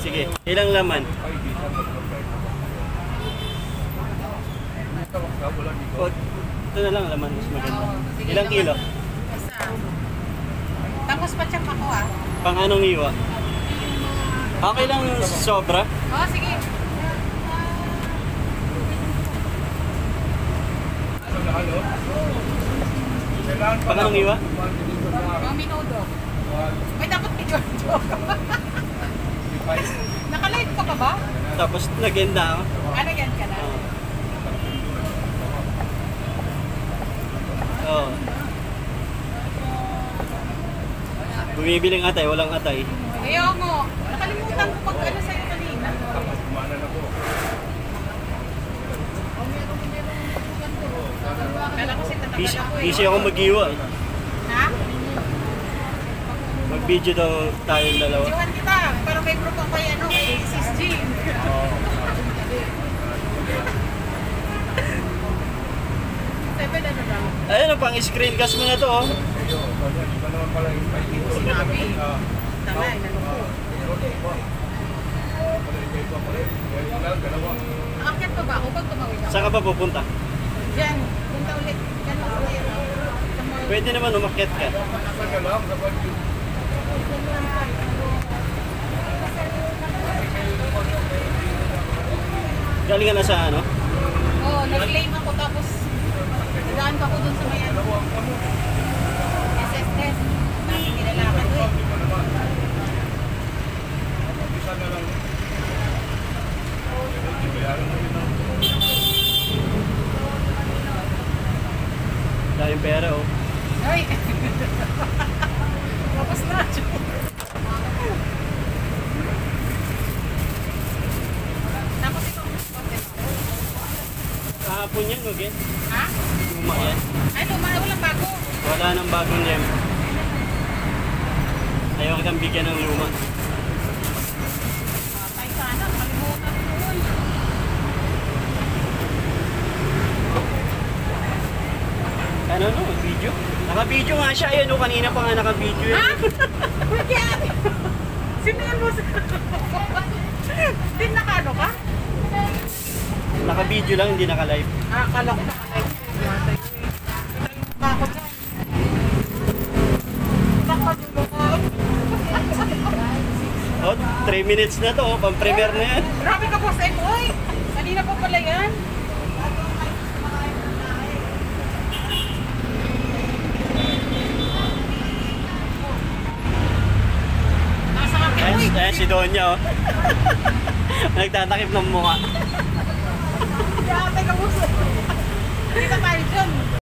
Sige, ilang laman? O, ito na lang laman, mas maganda. Ilang kilo? Isa. Tapos patsyak ako ah. Pang anong iwa? Okay lang sobra? Oo, sige. Pang anong iwa? Mga minuto. Ay, dapat video. Naka-live ka pa ba? Tapos legenda ako. Ano yan ka na? Oo. Bumibiling atay, walang atay. Ayaw mo. Nakalimutan ko pag ano sa'yo kanina. Kala ko si tatagal ako eh. Busy ako mag-iwa. Ha? Mag-video daw tayong dalawa. Diwan kita. Pero may group ako kay ano, kay Sis Jean. Seven ano daw? Ayun, pang screencast mo na to. Oh. Sinabi. Tama, inano ko. Aakyat pa ba ako pag tumawid ako? Saan ka pa pupunta? Diyan. Punta ulit. Diyan ako ngayon. Pwede naman umakyat ka. Galing ka na sa ano? Oo, nag-claim ako tapos nagaan pa ako dun sa may ano. SSS. Dati kinalaman ko eh. Dahil pera oh. Ay! Tapos na. Tapos ito. Kahapon yan, okay? Ha? Luma yan. Ay, walang bago. Wala nang bagong lem. Ayaw kitang bigyan ng luma. Patay sana. Kalimutan ko. Ano no? Video? Naka-video nga siya. Ayan o, kanina pa nga naka-video yan. Ha? Bakit? Sinihan mo sa... Din nakano ka? Naka-video lang, hindi naka-live. Ah, akala ko naka-live. Matay ko eh. Bakit dyan? Nakadulo ko. Oh, 3 minutes na to, oh, pang-premiere na yan. Grabe ka, Boss M. Oy! Kanina pa pala yan. Nasa akin, uy! Ayan si Donya, oh. Nagtatakip ng mukha.